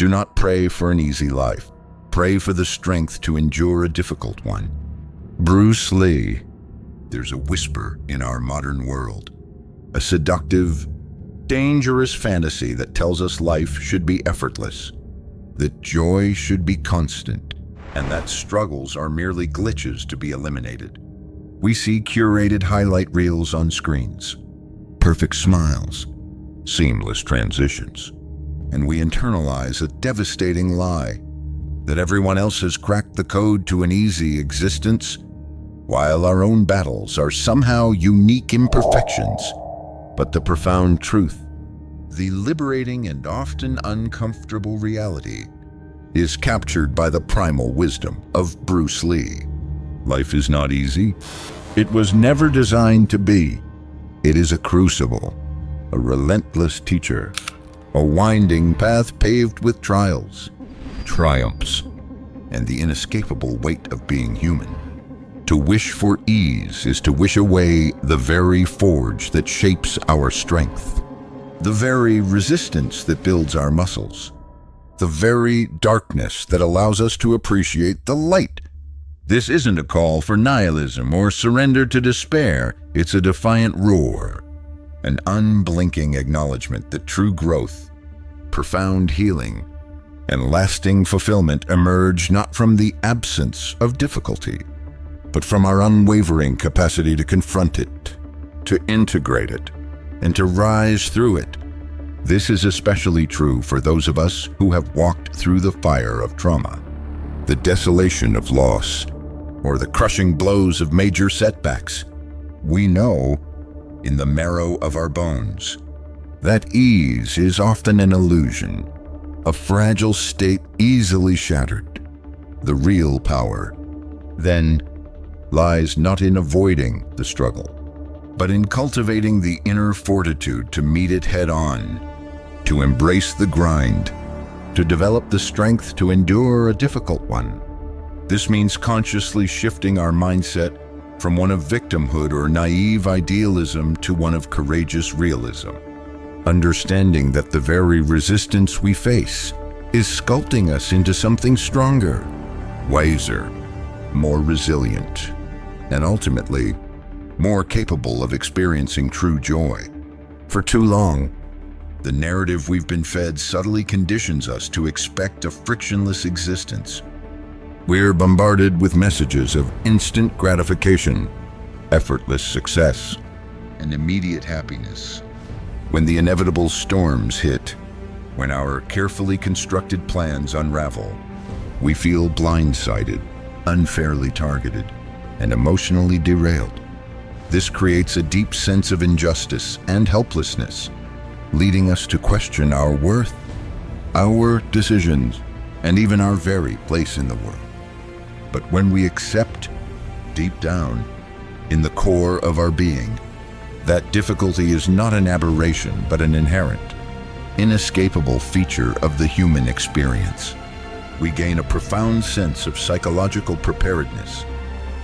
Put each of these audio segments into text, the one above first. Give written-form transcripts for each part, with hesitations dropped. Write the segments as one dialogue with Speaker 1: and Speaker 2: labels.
Speaker 1: Do not pray for an easy life. Pray for the strength to endure a difficult one. Bruce Lee. There's a whisper in our modern world, a seductive, dangerous fantasy that tells us life should be effortless, that joy should be constant, and that struggles are merely glitches to be eliminated. We see curated highlight reels on screens, perfect smiles, seamless transitions, and we internalize a devastating lie that everyone else has cracked the code to an easy existence, while our own battles are somehow unique imperfections. But the profound truth, the liberating and often uncomfortable reality, is captured by the primal wisdom of Bruce Lee. Life is not easy. It was never designed to be. It is a crucible, a relentless teacher, a winding path paved with trials, triumphs, and the inescapable weight of being human. To wish for ease is to wish away the very forge that shapes our strength, the very resistance that builds our muscles, the very darkness that allows us to appreciate the light. This isn't a call for nihilism or surrender to despair. It's a defiant roar, an unblinking acknowledgement that true growth, profound healing, and lasting fulfillment emerge not from the absence of difficulty, but from our unwavering capacity to confront it, to integrate it, and to rise through it. This is especially true for those of us who have walked through the fire of trauma, the desolation of loss, or the crushing blows of major setbacks. We know, in the marrow of our bones, that ease is often an illusion, a fragile state easily shattered. The real power, then, lies not in avoiding the struggle, but in cultivating the inner fortitude to meet it head-on, to embrace the grind, to develop the strength to endure a difficult one. This means consciously shifting our mindset from one of victimhood or naive idealism to one of courageous realism, understanding that the very resistance we face is sculpting us into something stronger, wiser, more resilient, and ultimately, more capable of experiencing true joy. For too long, the narrative we've been fed subtly conditions us to expect a frictionless existence. We're bombarded with messages of instant gratification, effortless success, and immediate happiness. When the inevitable storms hit, when our carefully constructed plans unravel, we feel blindsided, unfairly targeted, and emotionally derailed. This creates a deep sense of injustice and helplessness, leading us to question our worth, our decisions, and even our very place in the world. But when we accept, deep down, in the core of our being, that difficulty is not an aberration, but an inherent, inescapable feature of the human experience, we gain a profound sense of psychological preparedness.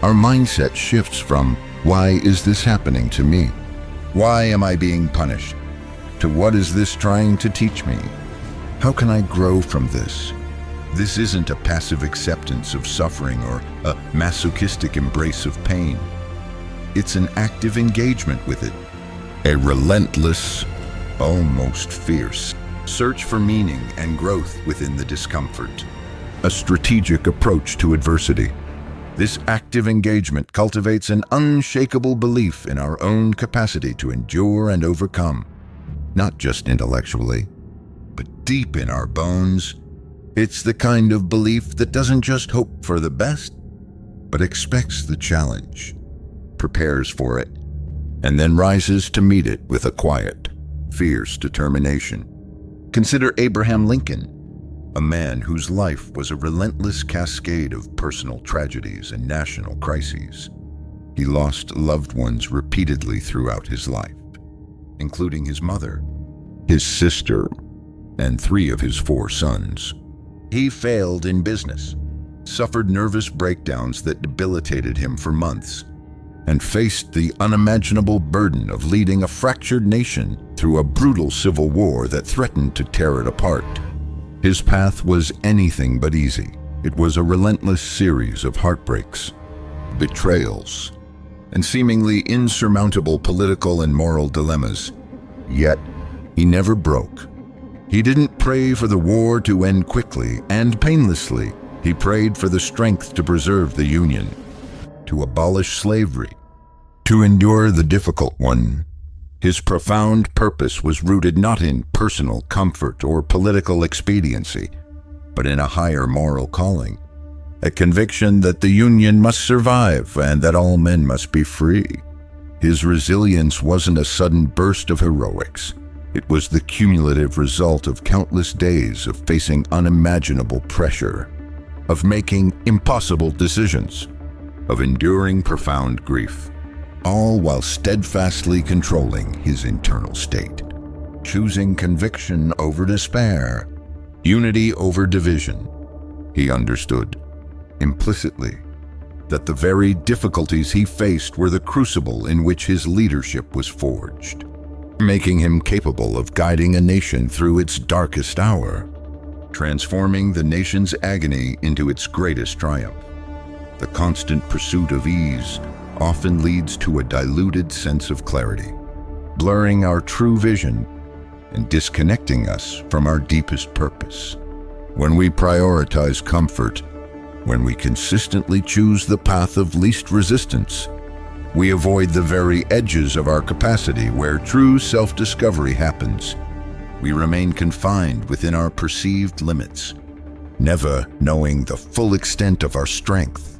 Speaker 1: Our mindset shifts from, "Why is this happening to me? Why am I being punished?" to "What is this trying to teach me? How can I grow from this?" This isn't a passive acceptance of suffering or a masochistic embrace of pain. It's an active engagement with it, a relentless, almost fierce, search for meaning and growth within the discomfort, a strategic approach to adversity. This active engagement cultivates an unshakable belief in our own capacity to endure and overcome, not just intellectually, but deep in our bones. It's the kind of belief that doesn't just hope for the best, but expects the challenge, prepares for it, and then rises to meet it with a quiet, fierce determination. Consider Abraham Lincoln, a man whose life was a relentless cascade of personal tragedies and national crises. He lost loved ones repeatedly throughout his life, including his mother, his sister, and 3 of his 4 sons. He failed in business, suffered nervous breakdowns that debilitated him for months, and faced the unimaginable burden of leading a fractured nation through a brutal civil war that threatened to tear it apart. His path was anything but easy. It was a relentless series of heartbreaks, betrayals, and seemingly insurmountable political and moral dilemmas. Yet, he never broke. He didn't pray for the war to end quickly and painlessly. He prayed for the strength to preserve the Union, to abolish slavery, to endure the difficult one. His profound purpose was rooted not in personal comfort or political expediency, but in a higher moral calling, a conviction that the Union must survive and that all men must be free. His resilience wasn't a sudden burst of heroics. It was the cumulative result of countless days of facing unimaginable pressure, of making impossible decisions, of enduring profound grief, all while steadfastly controlling his internal state, choosing conviction over despair, unity over division. He understood, implicitly, that the very difficulties he faced were the crucible in which his leadership was forged, making him capable of guiding a nation through its darkest hour, transforming the nation's agony into its greatest triumph. The constant pursuit of ease often leads to a diluted sense of clarity, blurring our true vision and disconnecting us from our deepest purpose. When we prioritize comfort, when we consistently choose the path of least resistance, we avoid the very edges of our capacity where true self-discovery happens. We remain confined within our perceived limits, never knowing the full extent of our strength.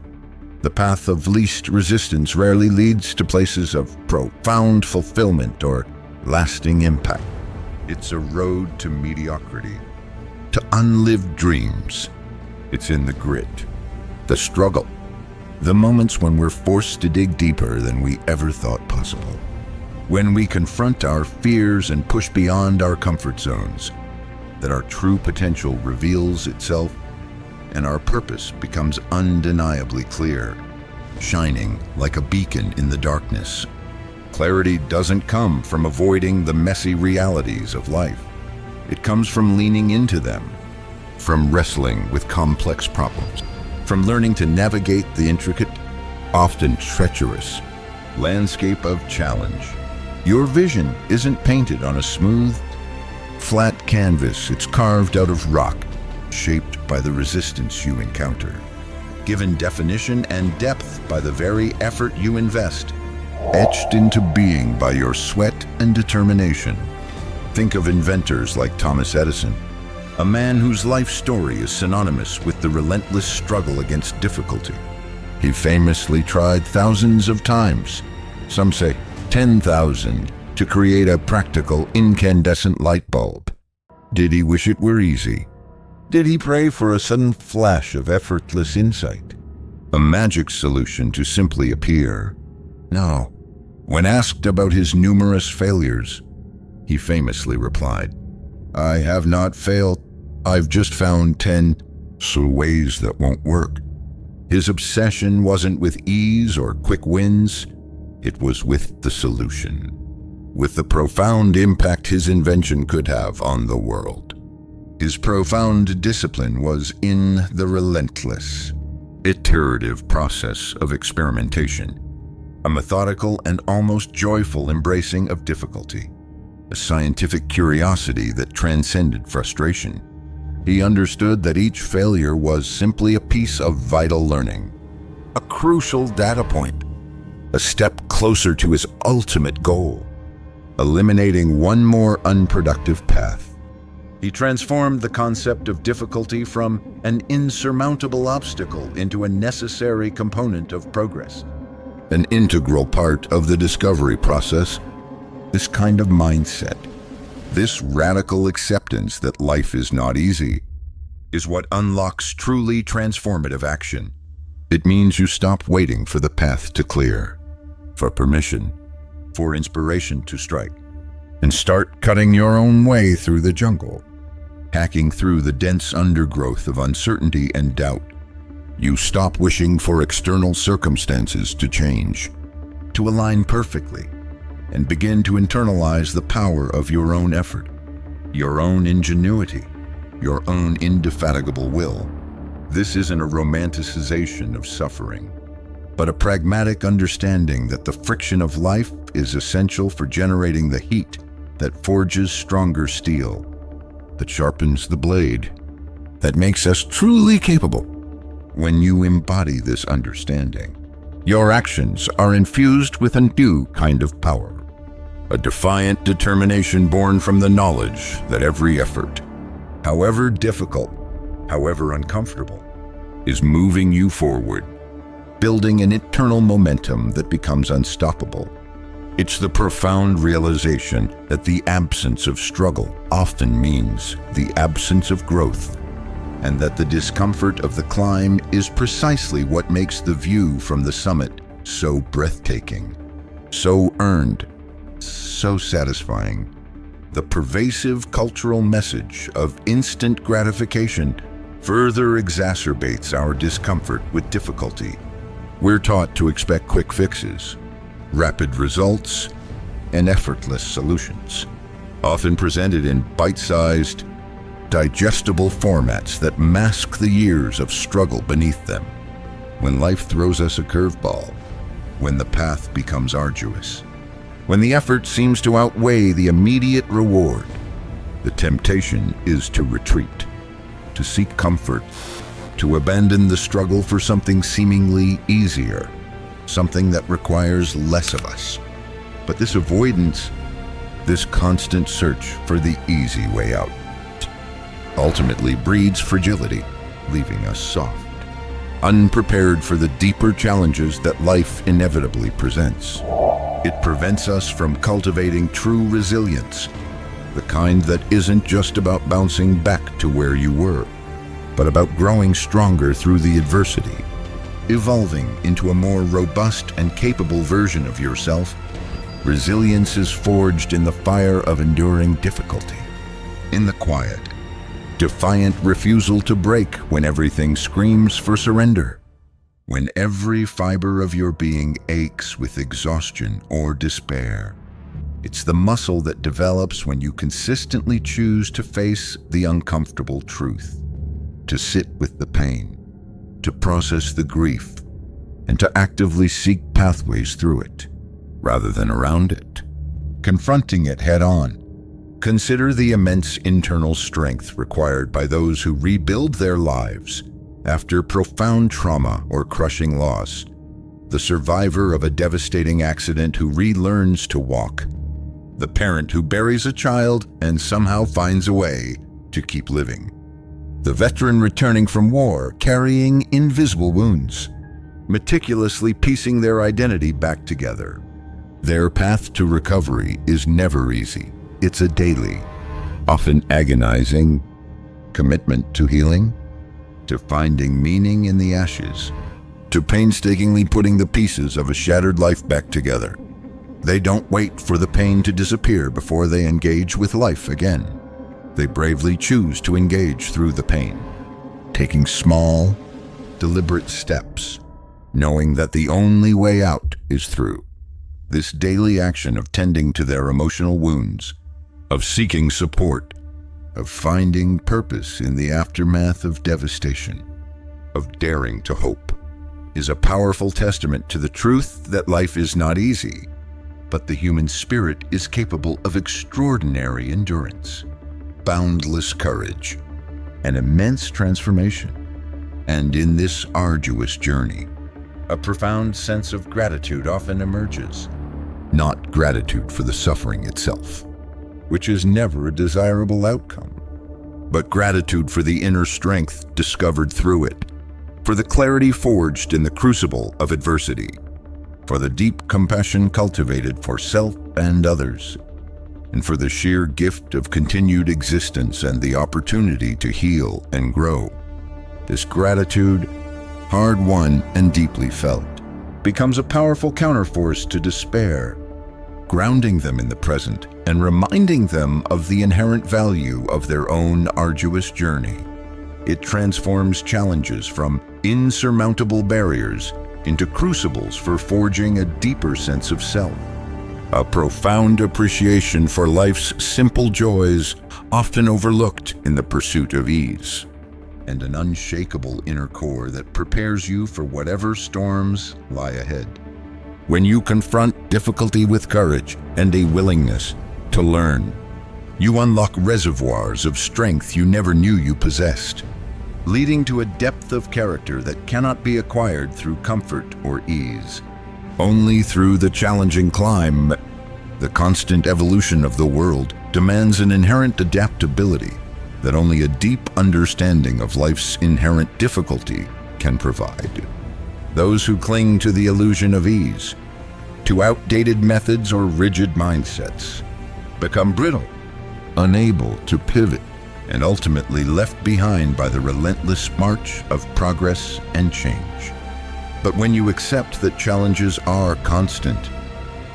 Speaker 1: The path of least resistance rarely leads to places of profound fulfillment or lasting impact. It's a road to mediocrity, to unlived dreams. It's in the grit, the struggle, the moments when we're forced to dig deeper than we ever thought possible. When we confront our fears and push beyond our comfort zones, that our true potential reveals itself and our purpose becomes undeniably clear, shining like a beacon in the darkness. Clarity doesn't come from avoiding the messy realities of life. It comes from leaning into them, from wrestling with complex problems, from learning to navigate the intricate, often treacherous, landscape of challenge. Your vision isn't painted on a smooth, flat canvas. It's carved out of rock, shaped by the resistance you encounter, given definition and depth by the very effort you invest, etched into being by your sweat and determination. Think of inventors like Thomas Edison, a man whose life story is synonymous with the relentless struggle against difficulty. He famously tried thousands of times, some say 10,000, to create a practical incandescent light bulb. Did he wish it were easy? Did he pray for a sudden flash of effortless insight, a magic solution to simply appear? No. When asked about his numerous failures, he famously replied, "I have not failed. I've just found 10 ways that won't work." His obsession wasn't with ease or quick wins. It was with the solution, with the profound impact his invention could have on the world. His profound discipline was in the relentless, iterative process of experimentation, a methodical and almost joyful embracing of difficulty, a scientific curiosity that transcended frustration. He understood that each failure was simply a piece of vital learning, a crucial data point, a step closer to his ultimate goal, eliminating one more unproductive path. He transformed the concept of difficulty from an insurmountable obstacle into a necessary component of progress, an integral part of the discovery process. This kind of mindset, this radical acceptance that life is not easy, is what unlocks truly transformative action. It means you stop waiting for the path to clear, for permission, for inspiration to strike, and start cutting your own way through the jungle, hacking through the dense undergrowth of uncertainty and doubt. You stop wishing for external circumstances to change, to align perfectly, and begin to internalize the power of your own effort, your own ingenuity, your own indefatigable will. This isn't a romanticization of suffering, but a pragmatic understanding that the friction of life is essential for generating the heat that forges stronger steel, that sharpens the blade, that makes us truly capable. When you embody this understanding, your actions are infused with a new kind of power, a defiant determination born from the knowledge that every effort, however difficult, however uncomfortable, is moving you forward, building an internal momentum that becomes unstoppable. It's the profound realization that the absence of struggle often means the absence of growth, and that the discomfort of the climb is precisely what makes the view from the summit so breathtaking, so earned, so satisfying. The pervasive cultural message of instant gratification further exacerbates our discomfort with difficulty. We're taught to expect quick fixes, rapid results, and effortless solutions, often presented in bite-sized, digestible formats that mask the years of struggle beneath them. When life throws us a curveball, when the path becomes arduous, when the effort seems to outweigh the immediate reward, the temptation is to retreat, to seek comfort, to abandon the struggle for something seemingly easier, something that requires less of us. But this avoidance, this constant search for the easy way out, ultimately breeds fragility, leaving us soft, unprepared for the deeper challenges that life inevitably presents. It prevents us from cultivating true resilience, the kind that isn't just about bouncing back to where you were, but about growing stronger through the adversity, evolving into a more robust and capable version of yourself. Resilience is forged in the fire of enduring difficulty, in the quiet, defiant refusal to break when everything screams for surrender, when every fiber of your being aches with exhaustion or despair. It's the muscle that develops when you consistently choose to face the uncomfortable truth, to sit with the pain, to process the grief, and to actively seek pathways through it, rather than around it, confronting it head-on. Consider the immense internal strength required by those who rebuild their lives after profound trauma or crushing loss, the survivor of a devastating accident who relearns to walk, the parent who buries a child and somehow finds a way to keep living, the veteran returning from war carrying invisible wounds, meticulously piecing their identity back together. Their path to recovery is never easy. It's a daily, often agonizing, commitment to healing, to finding meaning in the ashes, to painstakingly putting the pieces of a shattered life back together. They don't wait for the pain to disappear before they engage with life again. They bravely choose to engage through the pain, taking small, deliberate steps, knowing that the only way out is through. This daily action of tending to their emotional wounds, of seeking support, of finding purpose in the aftermath of devastation, of daring to hope, is a powerful testament to the truth that life is not easy, but the human spirit is capable of extraordinary endurance, boundless courage, and immense transformation. And in this arduous journey, a profound sense of gratitude often emerges. Not gratitude for the suffering itself, which is never a desirable outcome, but gratitude for the inner strength discovered through it, for the clarity forged in the crucible of adversity, for the deep compassion cultivated for self and others, and for the sheer gift of continued existence and the opportunity to heal and grow. This gratitude, hard-won and deeply felt, becomes a powerful counterforce to despair, grounding them in the present and reminding them of the inherent value of their own arduous journey. It transforms challenges from insurmountable barriers into crucibles for forging a deeper sense of self, a profound appreciation for life's simple joys often overlooked in the pursuit of ease, and an unshakable inner core that prepares you for whatever storms lie ahead. When you confront difficulty with courage and a willingness to learn, you unlock reservoirs of strength you never knew you possessed, leading to a depth of character that cannot be acquired through comfort or ease. Only through the challenging climb. The constant evolution of the world demands an inherent adaptability that only a deep understanding of life's inherent difficulty can provide. Those who cling to the illusion of ease, to outdated methods or rigid mindsets, become brittle, unable to pivot, and ultimately left behind by the relentless march of progress and change. But when you accept that challenges are constant,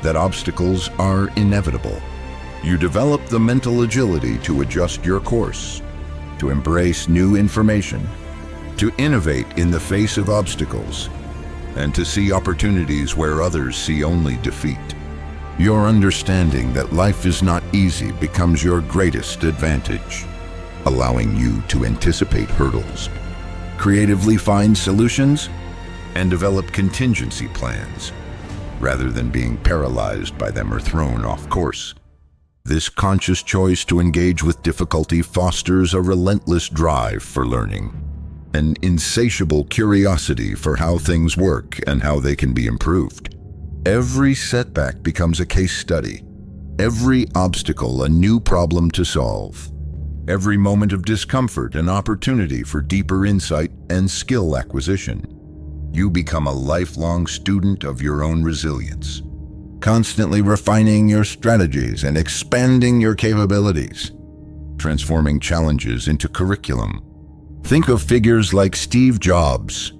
Speaker 1: that obstacles are inevitable, you develop the mental agility to adjust your course, to embrace new information, to innovate in the face of obstacles, and to see opportunities where others see only defeat. Your understanding that life is not easy becomes your greatest advantage, allowing you to anticipate hurdles, creatively find solutions, and develop contingency plans, rather than being paralyzed by them or thrown off course. This conscious choice to engage with difficulty fosters a relentless drive for learning, an insatiable curiosity for how things work and how they can be improved. Every setback becomes a case study, every obstacle a new problem to solve, every moment of discomfort an opportunity for deeper insight and skill acquisition. You become a lifelong student of your own resilience, constantly refining your strategies and expanding your capabilities, transforming challenges into curriculum. Think of figures like Steve Jobs,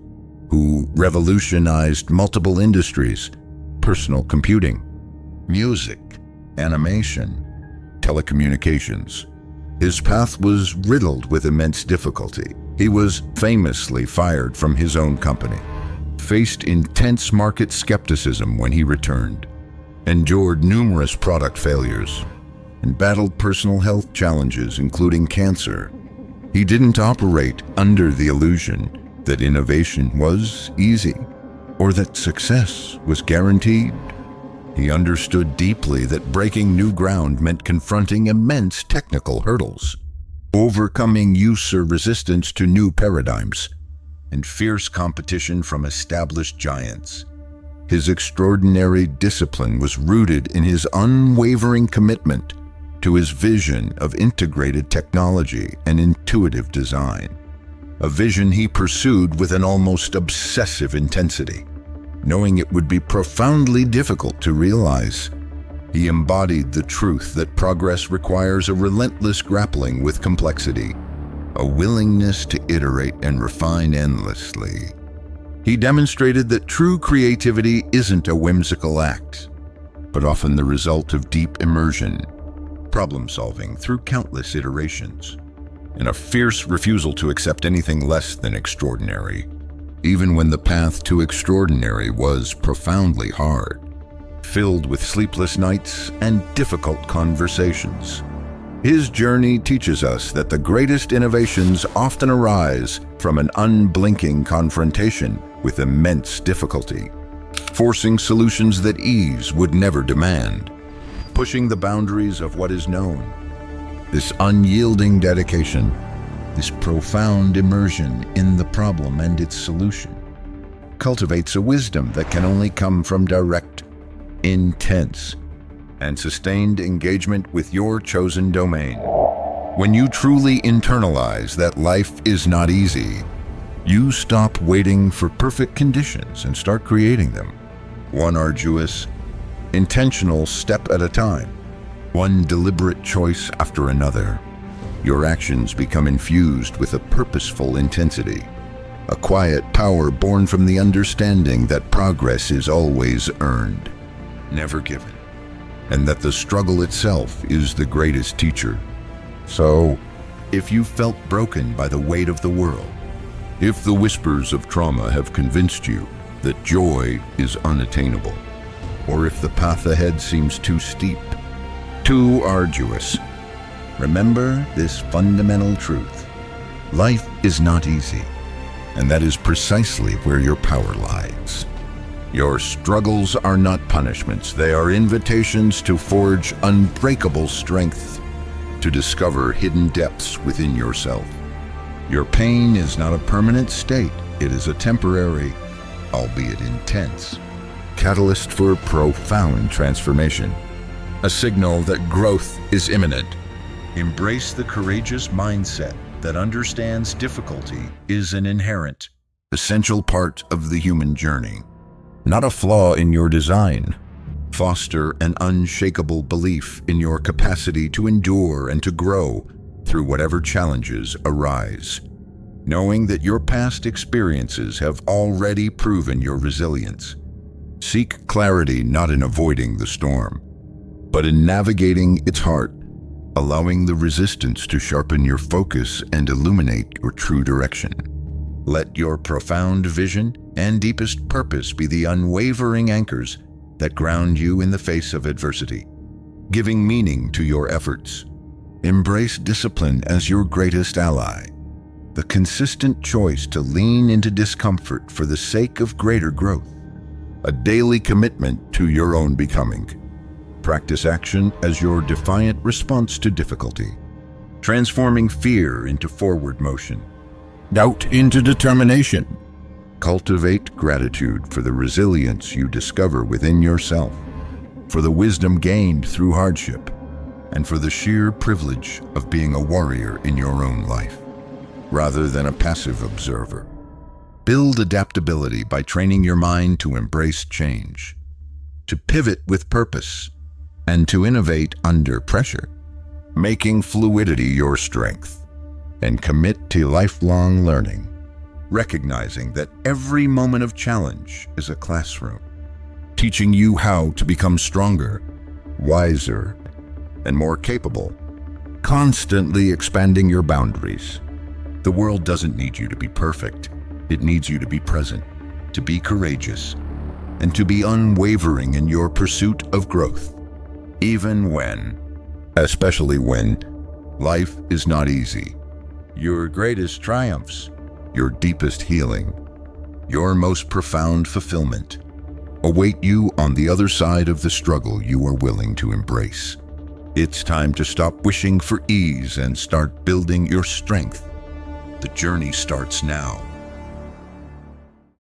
Speaker 1: who revolutionized multiple industries: personal computing, music, animation, telecommunications. His path was riddled with immense difficulty. He was famously fired from his own company, faced intense market skepticism when he returned, endured numerous product failures, and battled personal health challenges, including cancer. He didn't operate under the illusion that innovation was easy or that success was guaranteed. He understood deeply that breaking new ground meant confronting immense technical hurdles, overcoming user resistance to new paradigms, and fierce competition from established giants. His extraordinary discipline was rooted in his unwavering commitment to his vision of integrated technology and intuitive design, a vision he pursued with an almost obsessive intensity. Knowing it would be profoundly difficult to realize, he embodied the truth that progress requires a relentless grappling with complexity, a willingness to iterate and refine endlessly. He demonstrated that true creativity isn't a whimsical act, but often the result of deep immersion, problem-solving through countless iterations, and a fierce refusal to accept anything less than extraordinary, even when the path to extraordinary was profoundly hard, filled with sleepless nights and difficult conversations. His journey teaches us that the greatest innovations often arise from an unblinking confrontation with immense difficulty, forcing solutions that ease would never demand, pushing the boundaries of what is known. This unyielding dedication, this profound immersion in the problem and its solution, cultivates a wisdom that can only come from direct, intense, and sustained engagement with your chosen domain. When you truly internalize that life is not easy, you stop waiting for perfect conditions and start creating them, one arduous, intentional step at a time, one deliberate choice after another. Your actions become infused with a purposeful intensity, a quiet power born from the understanding that progress is always earned, never given, and that the struggle itself is the greatest teacher. So, if you felt broken by the weight of the world, if the whispers of trauma have convinced you that joy is unattainable, or if the path ahead seems too steep, too arduous. Remember this fundamental truth. Life is not easy, and that is precisely where your power lies. Your struggles are not punishments. They are invitations to forge unbreakable strength, to discover hidden depths within yourself. Your pain is not a permanent state. It is a temporary, albeit intense, catalyst for profound transformation, a signal that growth is imminent. Embrace the courageous mindset that understands difficulty is an inherent, essential part of the human journey, not a flaw in your design. Foster an unshakable belief in your capacity to endure and to grow through whatever challenges arise, knowing that your past experiences have already proven your resilience. Seek clarity not in avoiding the storm, but in navigating its heart, allowing the resistance to sharpen your focus and illuminate your true direction. Let your profound vision and deepest purpose be the unwavering anchors that ground you in the face of adversity, giving meaning to your efforts. Embrace discipline as your greatest ally, the consistent choice to lean into discomfort for the sake of greater growth, a daily commitment to your own becoming. Practice action as your defiant response to difficulty, transforming fear into forward motion, doubt into determination. Cultivate gratitude for the resilience you discover within yourself, for the wisdom gained through hardship, and for the sheer privilege of being a warrior in your own life, rather than a passive observer. Build adaptability by training your mind to embrace change, to pivot with purpose, and to innovate under pressure, making fluidity your strength, and commit to lifelong learning, recognizing that every moment of challenge is a classroom, teaching you how to become stronger, wiser, and more capable, constantly expanding your boundaries. The world doesn't need you to be perfect. It needs you to be present, to be courageous, and to be unwavering in your pursuit of growth, even when, especially when, life is not easy. Your greatest triumphs, your deepest healing, your most profound fulfillment await you on the other side of the struggle you are willing to embrace. It's time to stop wishing for ease and start building your strength. The journey starts now.